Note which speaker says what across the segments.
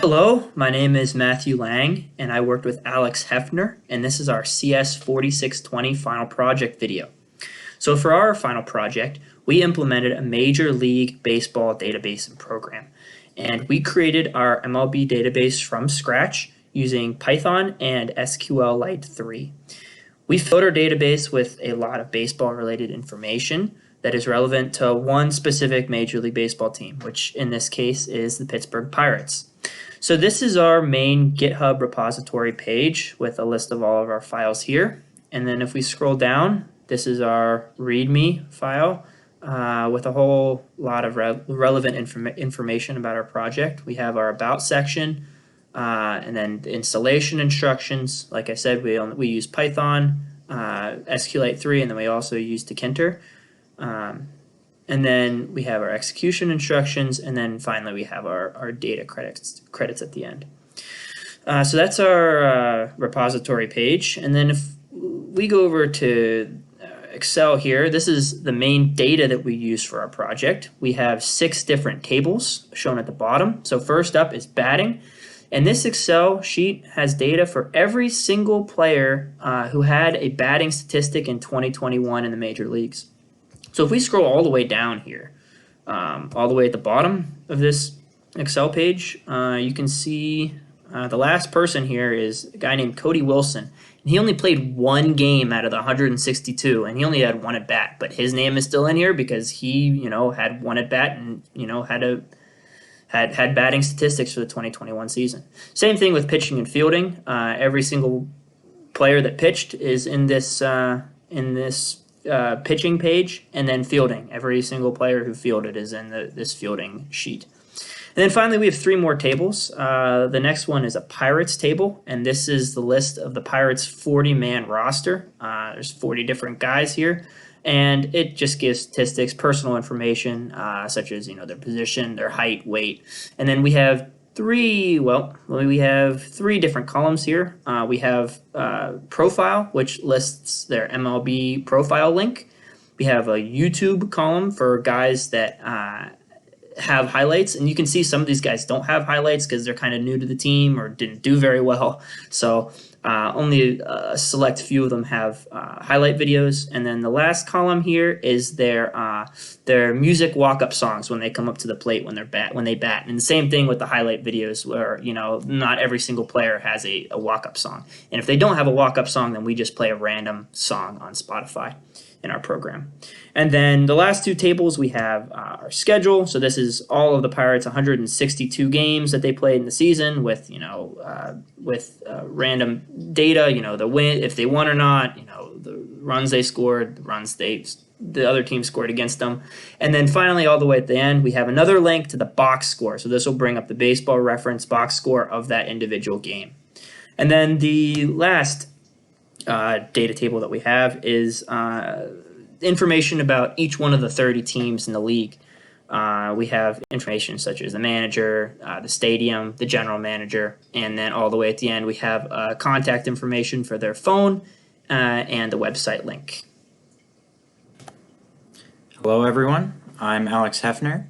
Speaker 1: Hello, my name is Matthew Lang, and I worked with Alex Heffner, and this is our CS 4620 final project video. So for our final project, we implemented a Major League Baseball database and program, and we created our MLB database from scratch using Python and SQLite 3. We filled our database with a lot of baseball-related information that is relevant to one specific Major League Baseball team, which in this case is the Pittsburgh Pirates. So this is our main GitHub repository page with a list of all of our files here. And then if we scroll down, this is our README file with a whole lot of relevant information about our project. We have our About section, and then the installation instructions. Like I said, we use Python, SQLite 3, and then we also use Tkinter. And then we have our execution instructions, and then finally we have our data credits at the end. So that's our repository page. And then if we go over to Excel here, this is the main data that we use for our project. We have 6 different tables shown at the bottom. So first up is batting. And this Excel sheet has data for every single player who had a batting statistic in 2021 in the major leagues. So if we scroll all the way down here, all the way at the bottom of this Excel page, you can see the last person here is a guy named Cody Wilson. And he only played 1 game out of the 162, and he only had 1 at bat. But his name is still in here because he, had 1 at bat and, had batting statistics for the 2021 season. Same thing with pitching and fielding. Every single player that pitched is in this pitching page, and then fielding. Every single player who fielded is in this fielding sheet. And then finally, we have 3 more tables. The next one is a Pirates table, and this is the list of the Pirates' 40-man roster. There's 40 different guys here, and it just gives statistics, personal information, such as their position, their height, weight, and then we have 3 different columns here. We have profile, which lists their MLB profile link. We have a YouTube column for guys that have highlights, and you can see some of these guys don't have highlights because they're kind of new to the team or didn't do very well. So only a select few of them have highlight videos. And then the last column here is their music walk-up songs when they come up to the plate when they bat. And the same thing with the highlight videos, where not every single player has a walk-up song. And if they don't have a walk-up song, then we just play a random song on Spotify in our program. And then the last 2 tables, we have our schedule. So this is all of the Pirates' 162 games that they played in the season with random data, the win, if they won or not, the runs they scored, the other team scored against them. And then finally, all the way at the end, we have another link to the box score. So this will bring up the baseball reference box score of that individual game. And then the last data table that we have is information about each one of the 30 teams in the league. We have information such as the manager, the stadium, the general manager, and then all the way at the end we have contact information for their phone and the website link.
Speaker 2: Hello everyone, I'm Alex Heffner,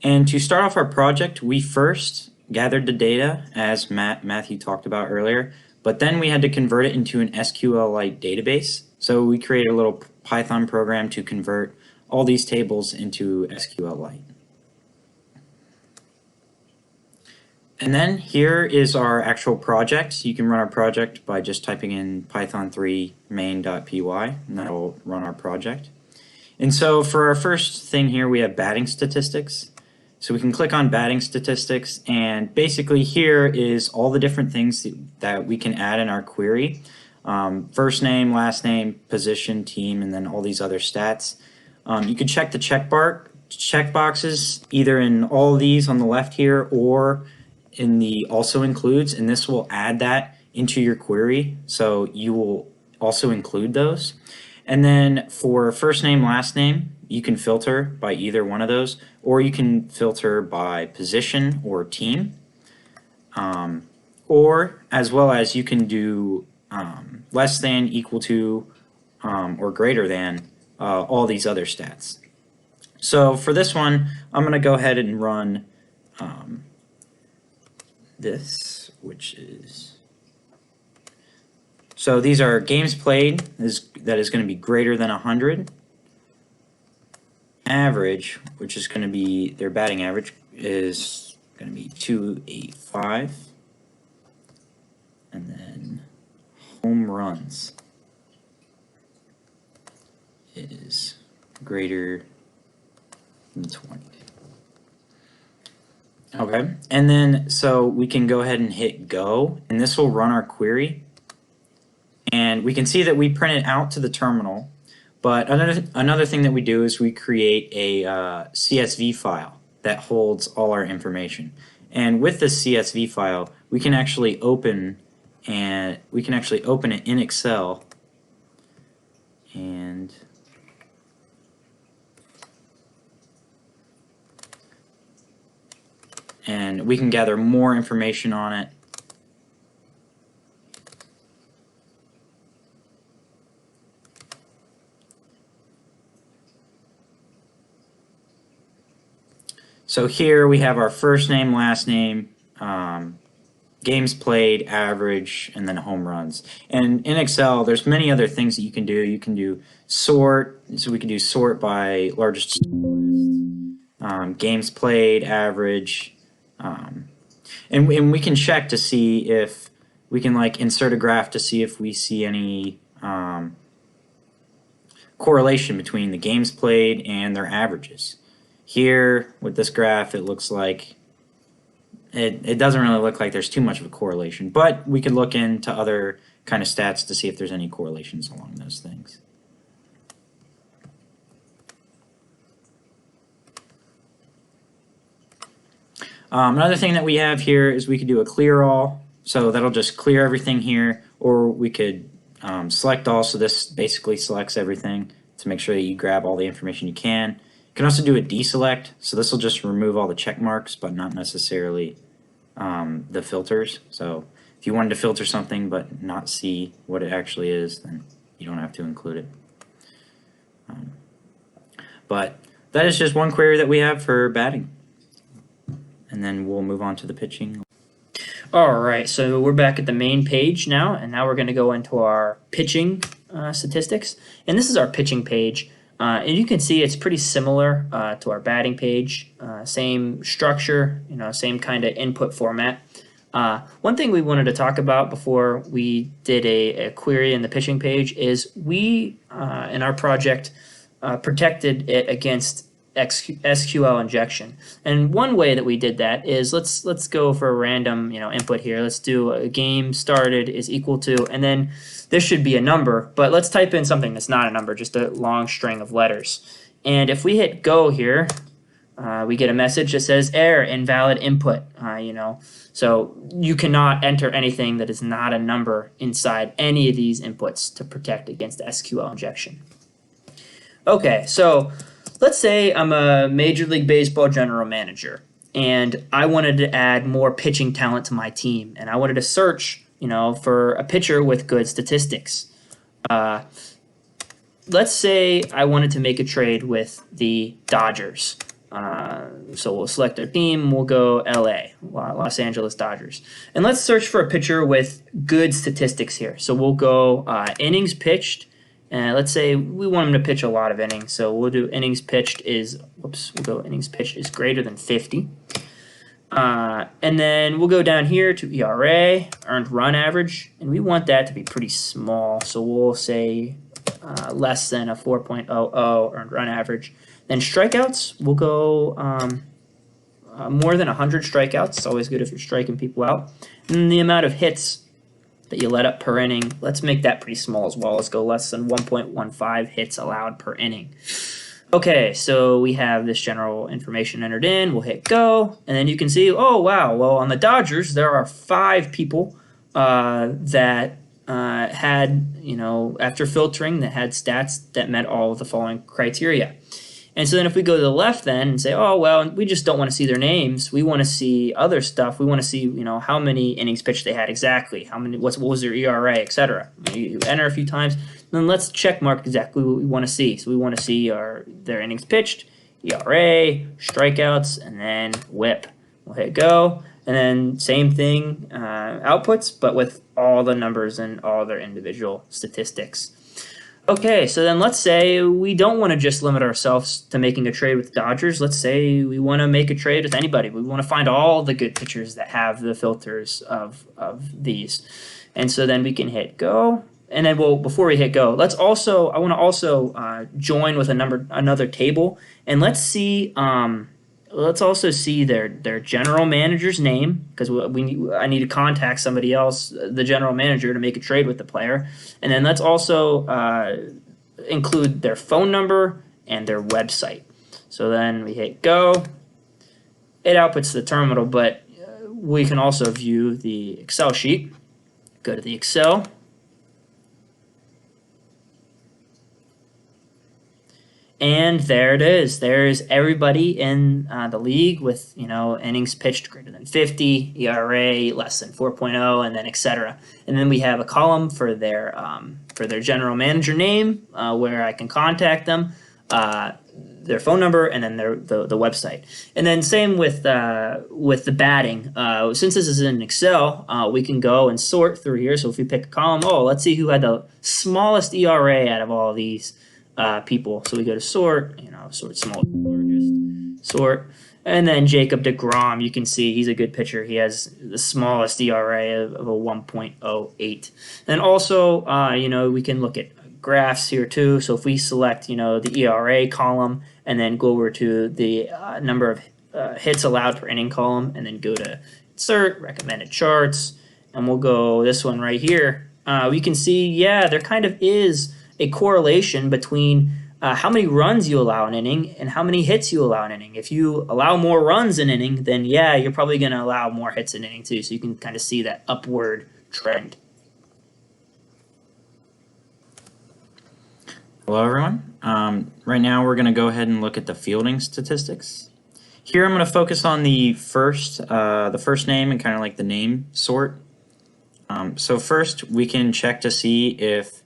Speaker 2: and to start off our project we first gathered the data as Matthew talked about earlier, but then we had to convert it into an SQLite database. So we created a little Python program to convert all these tables into SQLite. And then here is our actual project. You can run our project by just typing in python3 main.py, and that'll run our project. And so for our first thing here, we have batting statistics. So we can click on batting statistics, and basically here is all the different things that we can add in our query. First name, last name, position, team, and then all these other stats. You can check the checkboxes either in all of these on the left here or in the also includes, and this will add that into your query, so you will also include those. And then for first name, last name, you can filter by either one of those, or you can filter by position or team, or as well as you can do less than, equal to, or greater than all these other stats. So for this one, I'm going to go ahead and run this, which is, so these are games played that is going to be greater than 100. Average, which is going to be their batting average, is going to be 285. And then home runs is greater than 20. Okay, and then so we can go ahead and hit go, and this will run our query. And we can see that we print it out to the terminal, but another thing that we do is we create a CSV file that holds all our information. And with this CSV file, we can actually open it in Excel, and we can gather more information on it. So here we have our first name, last name, games played, average, and then home runs. And in Excel, there's many other things that you can do. You can do sort, so we can do sort by largest list, games played, average, and we can check to see if we can like insert a graph to see if we see any correlation between the games played and their averages. Here with this graph, it looks like it doesn't really look like there's too much of a correlation, but we could look into other kind of stats to see if there's any correlations along those things. Another thing that we have here is we could do a clear all, so that'll just clear everything here, or we could select all, so this basically selects everything to make sure that you grab all the information you can. You can also do a deselect, so this will just remove all the check marks, but not necessarily the filters. So if you wanted to filter something but not see what it actually is, then you don't have to include it. But that is just one query that we have for batting. And then we'll move on to the pitching.
Speaker 1: All right, so we're back at the main page now, and now we're going to go into our pitching statistics. And this is our pitching page. And you can see it's pretty similar to our batting page. Same structure, same kind of input format. One thing we wanted to talk about before we did a query in the pitching page is we, in our project, protected it against SQL injection. And one way that we did that is let's go for a random input here. Let's do a game started is equal to, and then this should be a number, but let's type in something that's not a number, just a long string of letters. And if we hit go here, we get a message that says error, invalid input. So you cannot enter anything that is not a number inside any of these inputs to protect against SQL injection. Okay, so let's say I'm a Major League Baseball general manager and I wanted to add more pitching talent to my team, and I wanted to search for a pitcher with good statistics. Let's say I wanted to make a trade with the Dodgers. So we'll select our team. We'll go LA, Los Angeles Dodgers. And let's search for a pitcher with good statistics here. So we'll go innings pitched. And let's say we want him to pitch a lot of innings. So we'll do innings pitched is, we'll go innings pitched is greater than 50. And then we'll go down here to ERA, earned run average, and we want that to be pretty small. So we'll say less than a 4.00 earned run average. Then strikeouts, we'll go more than 100 strikeouts. It's always good if you're striking people out. And then the amount of hits that you let up per inning, let's make that pretty small as well. Let's go less than 1.15 hits allowed per inning. Okay, so we have this general information entered in. We'll hit go, and then you can see, oh, wow, well, on the Dodgers, there are 5 people that had, after filtering, that had stats that met all of the following criteria. And so then if we go to the left then and say, oh, well, we just don't want to see their names. We want to see other stuff. We want to see, how many innings pitched they had exactly, what was their ERA, etc. You enter a few times. Then let's check mark exactly what we want to see. So we want to see their innings pitched, ERA, strikeouts, and then WHIP. We'll hit go, And then same thing, outputs, but with all the numbers and all their individual statistics. Okay, so then let's say we don't want to just limit ourselves to making a trade with Dodgers. Let's say we want to make a trade with anybody. We want to find all the good pitchers that have the filters of these. And so then we can hit go. And then, well, before we hit go, I want to also join with another table, and let's also see their general manager's name, because I need to contact somebody else, the general manager, to make a trade with the player. And then let's also include their phone number and their website. So then we hit go. It outputs the terminal, but we can also view the Excel sheet. Go to the Excel. And there it is. There's everybody in the league with, innings pitched greater than 50, ERA less than 4.0, and then et cetera. And then we have a column for their general manager name, where I can contact them, their phone number, and then the website. And then same with the batting. Since this is in Excel, we can go and sort through here. So if we pick a column, let's see who had the smallest ERA out of all these people. So we go to sort, sort small to largest, sort, and then Jacob deGrom, you can see he's a good pitcher. He has the smallest ERA of a 1.08. And also, we can look at graphs here too. So if we select, the ERA column and then go over to the number of hits allowed per inning column, and then go to insert recommended charts, and we'll go this one right here. We can see, there kind of is a correlation between how many runs you allow an inning and how many hits you allow an inning. If you allow more runs in an inning, then you're probably going to allow more hits in an inning too. So you can kind of see that upward trend.
Speaker 2: Hello, everyone. Right now we're going to go ahead and look at the fielding statistics. Here I'm going to focus on the first name and kind of like the name sort. So first we can check to see if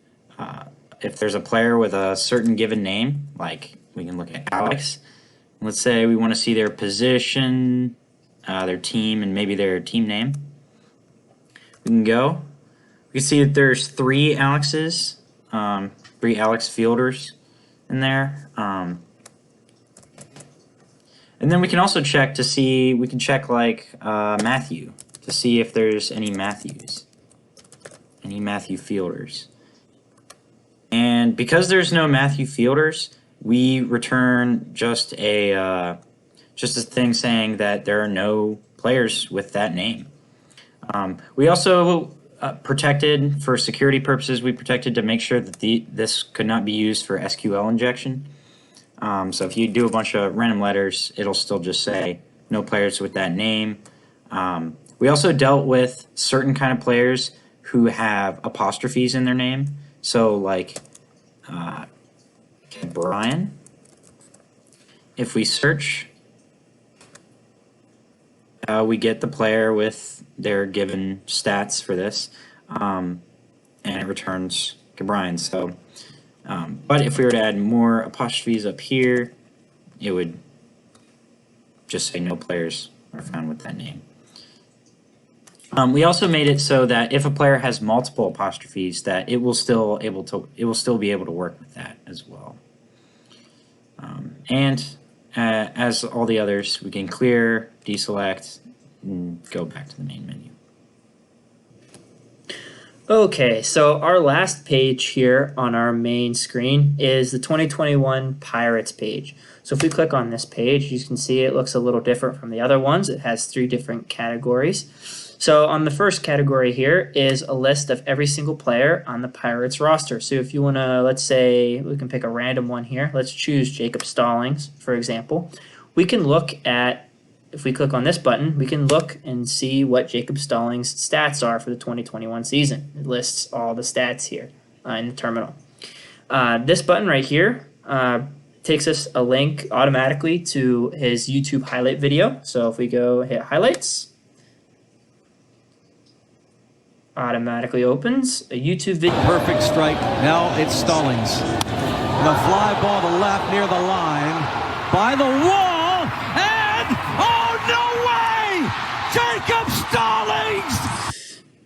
Speaker 2: there's a player with a certain given name, like we can look at Alex. Let's say we want to see their position, their team, and maybe their team name. We can go. We can see that there's 3 Alexes, 3 Alex fielders in there. And then we can also check to see, like Matthew, to see if there's any Matthews, any Matthew fielders. And because there's no Matthew fielders, we return just a thing saying that there are no players with that name. We also protected, for security purposes, we protected to make sure that this could not be used for SQL injection. So if you do a bunch of random letters, it'll still just say no players with that name. We also dealt with certain kind of players who have apostrophes in their name. So like Brian, if we search, we get the player with their given stats for this, and it returns Brian. So, but if we were to add more apostrophes up here, it would just say no players are found with that name. We also made it so that if a player has multiple apostrophes, that it will still be able to work with that as well. As all the others, we can clear, deselect, and go back to the main menu.
Speaker 1: Okay, so our last page here on our main screen is the 2021 Pirates page. So if we click on this page, you can see it looks a little different from the other ones. It has 3 different categories. So on the first category here is a list of every single player on the Pirates roster. So if you want to, let's say, we can pick a random one here. Let's choose Jacob Stallings, for example. We can look at, if we click on this button, we can look and see what Jacob Stallings' stats are for the 2021 season. It lists all the stats here in the terminal. This button right here takes us a link automatically to his YouTube highlight video. So if we go hit highlights, automatically opens a YouTube video.
Speaker 3: Perfect strike. Now it's Stallings. The fly ball to left near the line. By the wall. And, oh, no way! Jacob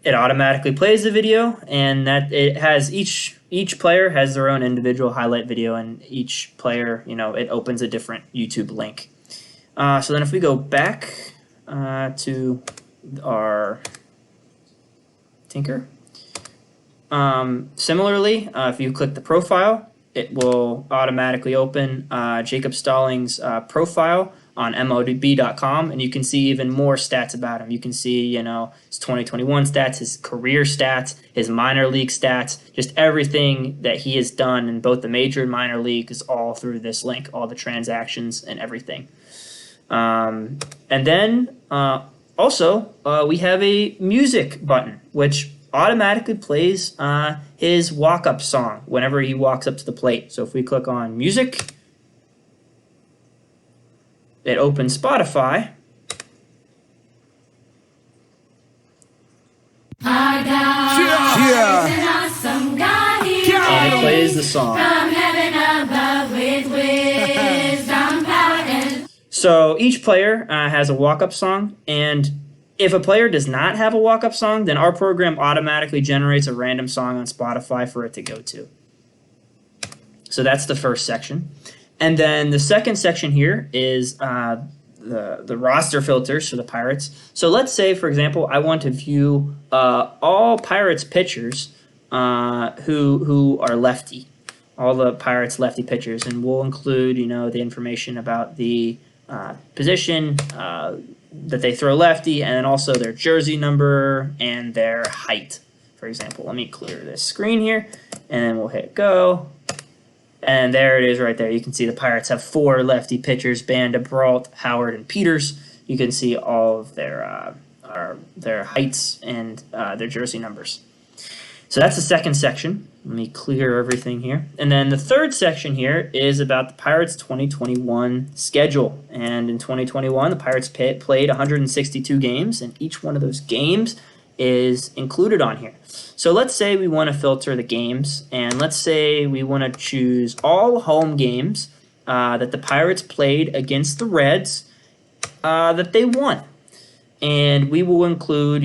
Speaker 1: it automatically plays the video, and that it has each player has their own individual highlight video, and each player, it opens a different YouTube link. So then if we go back to our Tinker, similarly, if you click the profile, it will automatically open Jacob Stallings' profile on MLB.com, and you can see even more stats about him. You can see, his 2021 stats, his career stats, his minor league stats, just everything that he has done in both the major and minor league is all through this link, all the transactions and everything. And then also we have a music button, which automatically plays his walk-up song whenever he walks up to the plate. So if we click on music, it opens Spotify.
Speaker 4: Our God is an awesome God. He
Speaker 1: And it plays the song.
Speaker 4: from heaven above with wisdom, power, and
Speaker 1: So each player has a walk-up song, and if a player does not have a walk-up song, then our program automatically generates a random song on Spotify for it to go to. So that's the first section. And then the second section here is the roster filters for the Pirates. So let's say, for example, I want to view all Pirates pitchers who are lefty, all the Pirates lefty pitchers, and we'll include, the information about the position that they throw lefty, and then also their jersey number and their height, for example. Let me clear this screen here, and then we'll hit go. And there it is right there. You can see the Pirates have 4 lefty pitchers, Banda, Brault, Howard, and Peters. You can see all of their heights and their jersey numbers. So that's the second section. Let me clear everything here. And then the third section here is about the Pirates 2021 schedule. And in 2021, the Pirates played 162 games, and each one of those games is included on here. So let's say we want to filter the games, and let's say we want to choose all home games that the Pirates played against the Reds that they won. And we will include,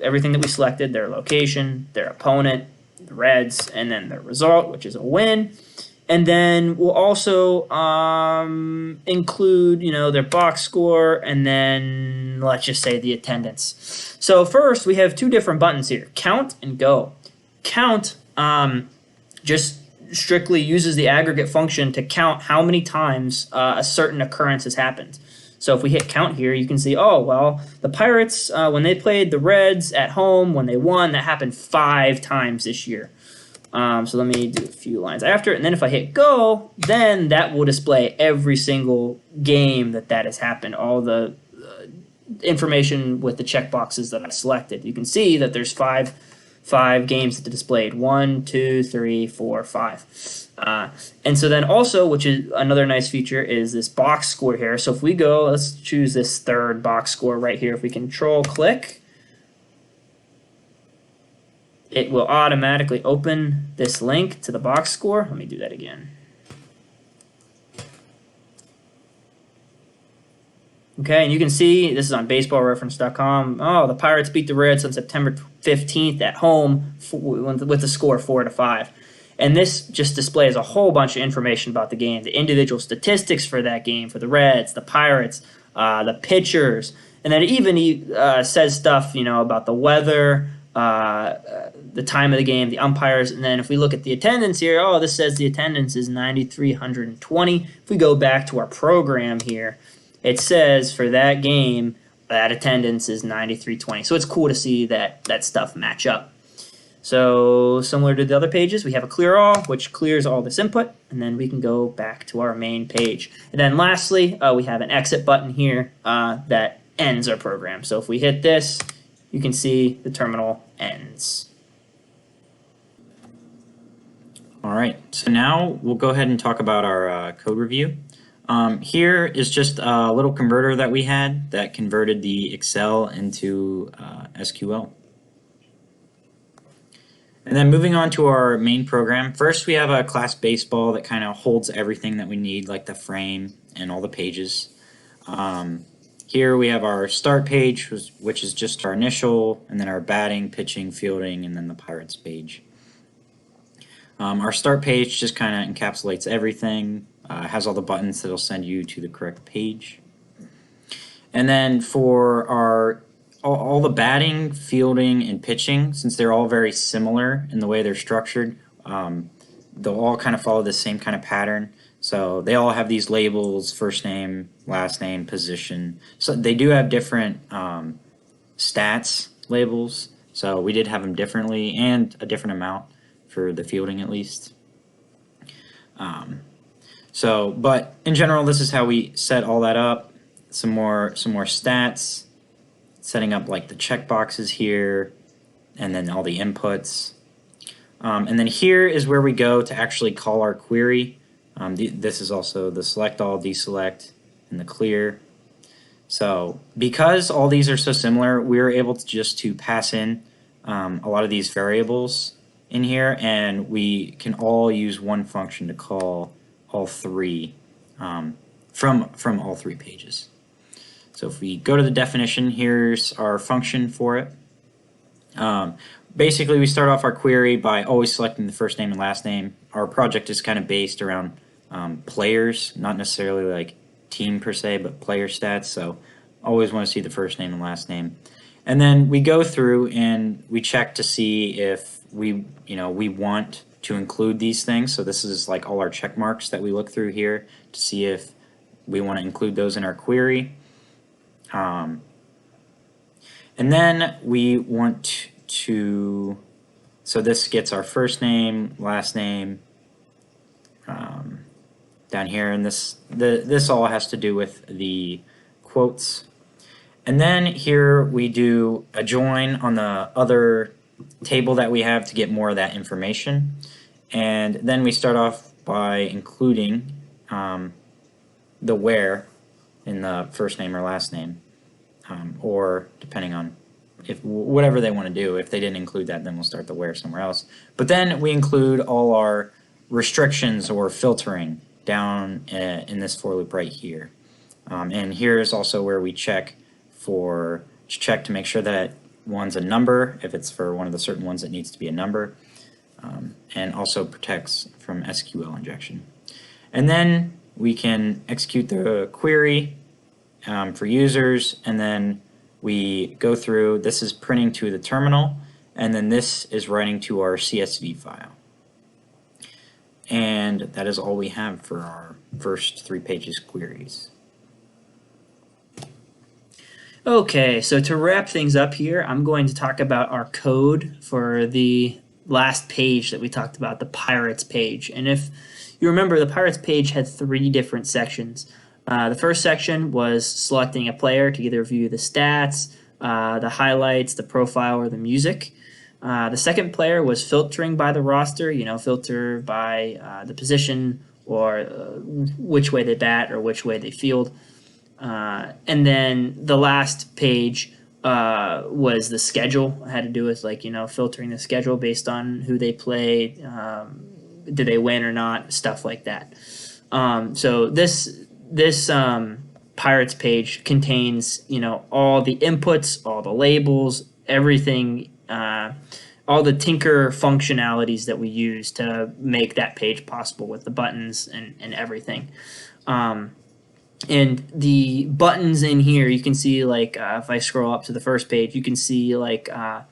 Speaker 1: everything that we selected, their location, their opponent, the Reds, and then their result, which is a win. And then we'll also include, their box score, and then let's just say the attendance. So first, we have 2 different buttons here, count and go. Count just strictly uses the aggregate function to count how many times a certain occurrence has happened. So if we hit count here, you can see, the Pirates, when they played the Reds at home, when they won, that happened 5 times this year. So let me do a few lines after, and then if I hit go, then that will display every single game that has happened, all the information with the checkboxes that I selected. You can see that there's five games that are displayed, 1, 2, 3, 4, 5. And so then also, which is another nice feature, is this box score here. So if we go, let's choose this third box score right here. If we control click, it will automatically open this link to the box score. Let me do that again. Okay, and you can see, this is on baseballreference.com. The Pirates beat the Reds on September 15th at home with the score 4-5. And this just displays a whole bunch of information about the game, the individual statistics for that game, for the Reds, the Pirates, the pitchers. And then it even says stuff, about the weather, the time of the game, the umpires. And then if we look at the attendance here, this says the attendance is 9,320. If we go back to our program here, it says for that game, that attendance is 9,320. So it's cool to see that stuff match up. So similar to the other pages, we have a clear all, which clears all this input, and then we can go back to our main page. And then lastly, we have an exit button here that ends our program. So if we hit this, you can see the terminal ends.
Speaker 2: All right, so now we'll go ahead and talk about our code review. Here is just a little converter that we had that converted the Excel into SQL. And then moving on to our main program, first we have a class baseball that kind of holds everything that we need, like the frame and all the pages. here we have our start page, which is just our initial, and then our batting, pitching, fielding, and then the Pirates page. Our start page just kind of encapsulates everything, has all the buttons that'll send you to the correct page. And then for our all the batting, fielding, and pitching, since they're all very similar in the way they're structured, they'll all kind of follow the same kind of pattern. So they all have these labels: first name, last name, position. So they do have different stats labels. So we did have them differently, and a different amount for the fielding at least. But in general, this is how we set all that up. Some more stats, setting up like the check boxes here, and then all the inputs. And then here is where we go to actually call our query. This is also the select all, deselect, and the clear. So because all these are so similar, we're able to just pass in a lot of these variables in here, and we can all use one function to call all three from all three pages. So if we go to the definition, here's our function for it. Basically, we start off our query by always selecting the first name and last name. Our project is kind of based around players, not necessarily like team per se, but player stats. So always want to see the first name and last name. And then we go through and we check to see if we want to include these things. So this is like all our check marks that we look through here to see if we want to include those in our query. And then we want to, so this gets our first name, last name, down here, and this all has to do with the quotes. And then here we do a join on the other table that we have to get more of that information. And then we start off by including the where in the first name or last name, or depending on whatever they want to do. If they didn't include that, then we'll start the where somewhere else. But then we include all our restrictions or filtering down in this for loop right here. And here's also where we check to make sure that one's a number, if it's for one of the certain ones that needs to be a number, and also protects from SQL injection. And then we can execute the query for users, and then we go through. This is printing to the terminal, and then this is writing to our CSV file. And that is all we have for our first 3 pages queries.
Speaker 1: Okay, so to wrap things up here, I'm going to talk about our code for the last page that we talked about, the Pirates page. And if you remember, the Pirates page had 3 different sections. The first section was selecting a player to either view the stats, the highlights, the profile, or the music. The second player was filtering by the roster, filter by the position or which way they bat or which way they field. And then the last page was the schedule. It had to do with filtering the schedule based on who they play, did they win or not, stuff like that. So this Pirates page contains all the inputs, all the labels, everything, all the Tinker functionalities that we use to make that page possible with the buttons and everything. And the buttons in here, you can see if I scroll up to the first page, you can see the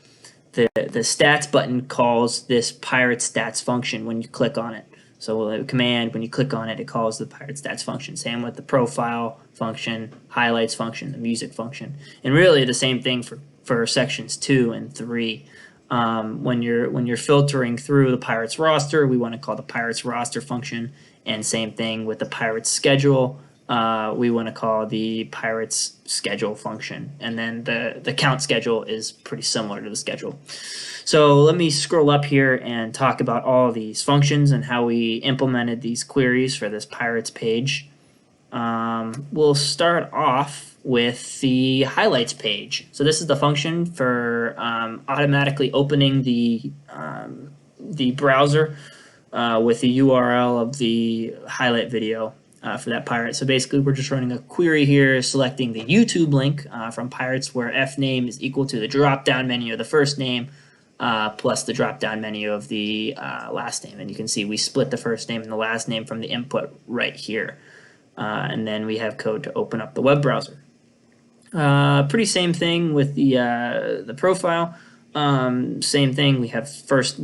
Speaker 1: stats button calls this pirate stats function when you click on it. So the command, when you click on it, it calls the pirate stats function. Same with the profile function, highlights function, the music function. And really the same thing for sections 2 and 3. When you're filtering through the Pirates roster, we want to call the Pirates roster function, and same thing with the Pirates schedule. We want to call the Pirates schedule function, and then the count schedule is pretty similar to the schedule. So let me scroll up here and talk about all of these functions and how we implemented these queries for this Pirates page. We'll start off with the highlights page. So this is the function for automatically opening the browser with the URL of the highlight video. for that pirate. So basically, we're just running a query here, selecting the YouTube link from pirates where fname is equal to the drop-down menu of the first name plus the drop-down menu of the last name. And you can see we split the first name and the last name from the input right here. And then we have code to open up the web browser. Pretty same thing with the profile. Same thing. We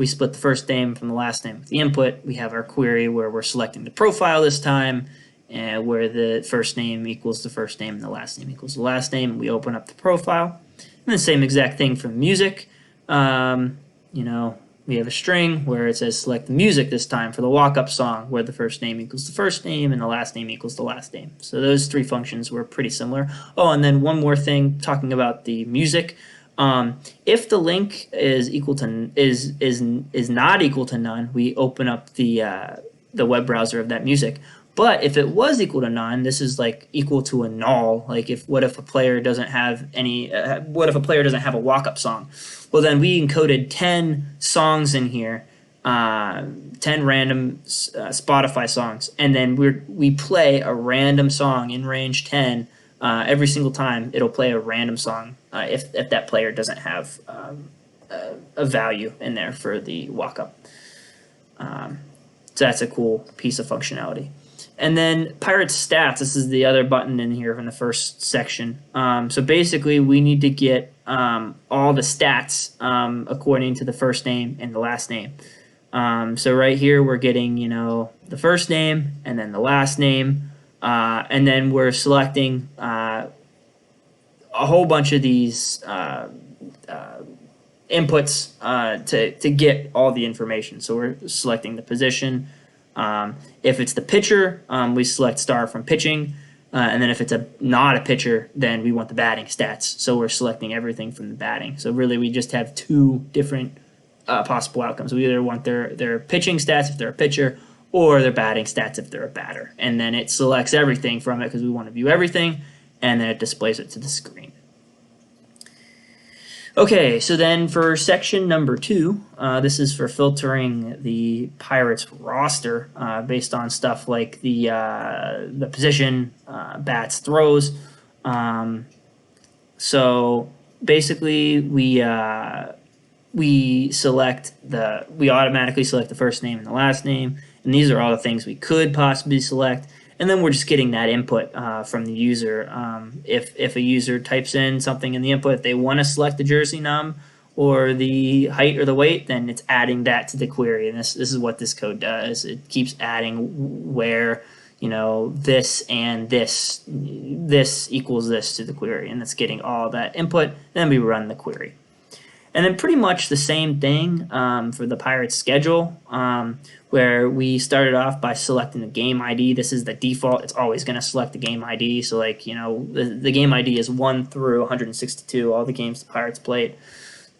Speaker 1: split the first name from the last name with the input. We have our query where we're selecting the profile this time, and where the first name equals the first name and the last name equals the last name. We open up the profile, and the same exact thing for music. We have a string where it says select the music this time for the walk-up song, where the first name equals the first name and the last name equals the last name. So those three functions were pretty similar. Oh, and then one more thing, talking about the music. If the link is equal to is not equal to none, we open up the web browser of that music. But if it was equal to none, this is like equal to a null. Like what if a player doesn't have a walk-up song? Well, then we encoded 10 songs in here, 10 random Spotify songs, and then we play a random song in range 10 every single time. It'll play a random song if that player doesn't have a value in there for the walk-up. So that's a cool piece of functionality. And then Pirate Stats, this is the other button in here from the first section. So basically, we need to get all the stats according to the first name and the last name. So right here, we're getting, the first name and then the last name. And then we're selecting a whole bunch of these inputs to get all the information. So we're selecting the position. If it's the pitcher, we select star from pitching, and then if it's not a pitcher, then we want the batting stats. So we're selecting everything from the batting. So really, we just have two different possible outcomes. We either want their pitching stats if they're a pitcher, or their batting stats if they're a batter. And then it selects everything from it because we want to view everything, and then it displays it to the screen. Okay, so then for section number 2, this is for filtering the Pirates roster based on stuff like the position, bats, throws. So basically, we automatically select the first name and the last name, and these are all the things we could possibly select. And then we're just getting that input from the user. If a user types in something in the input, if they want to select the jersey num or the height or the weight, then it's adding that to the query. And this is what this code does. It keeps adding where, this and this equals this to the query. And it's getting all that input. Then we run the query. And then pretty much the same thing for the Pirates schedule, where we started off by selecting the game ID. This is the default. It's always going to select the game ID. So the game ID is 1 through 162, all the games the Pirates played.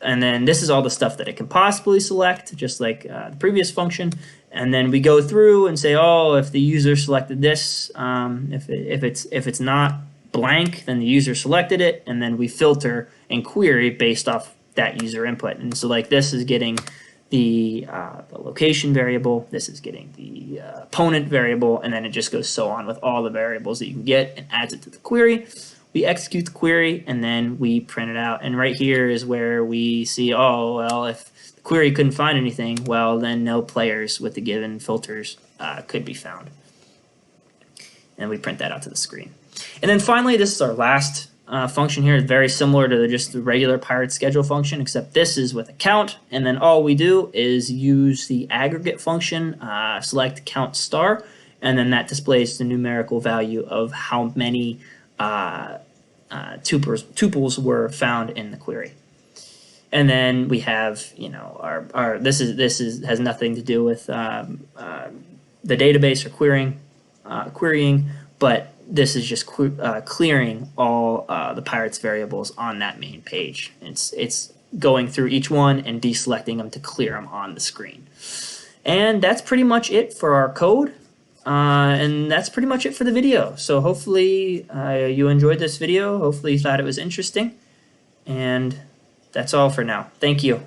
Speaker 1: And then this is all the stuff that it can possibly select, just like the previous function. And then we go through and say, if the user selected this, if it's not blank, then the user selected it, and then we filter and query based off that user input. And so this is getting the location variable, this is getting the opponent variable, and then it just goes so on with all the variables that you can get and adds it to the query. We execute the query and then we print it out. And right here is where we see, if the query couldn't find anything, then no players with the given filters could be found. And we print that out to the screen. And then finally, this is our last function here. Is very similar to just the regular Pirate schedule function, except this is with a count, and then all we do is use the aggregate function, select count star, and then that displays the numerical value of how many tuples were found in the query. And then we have our this has nothing to do with the database or querying, but this is just clearing all the Pirates variables on that main page. It's going through each one and deselecting them to clear them on the screen. And that's pretty much it for our code. And that's pretty much it for the video. So hopefully you enjoyed this video. Hopefully you thought it was interesting. And that's all for now. Thank you.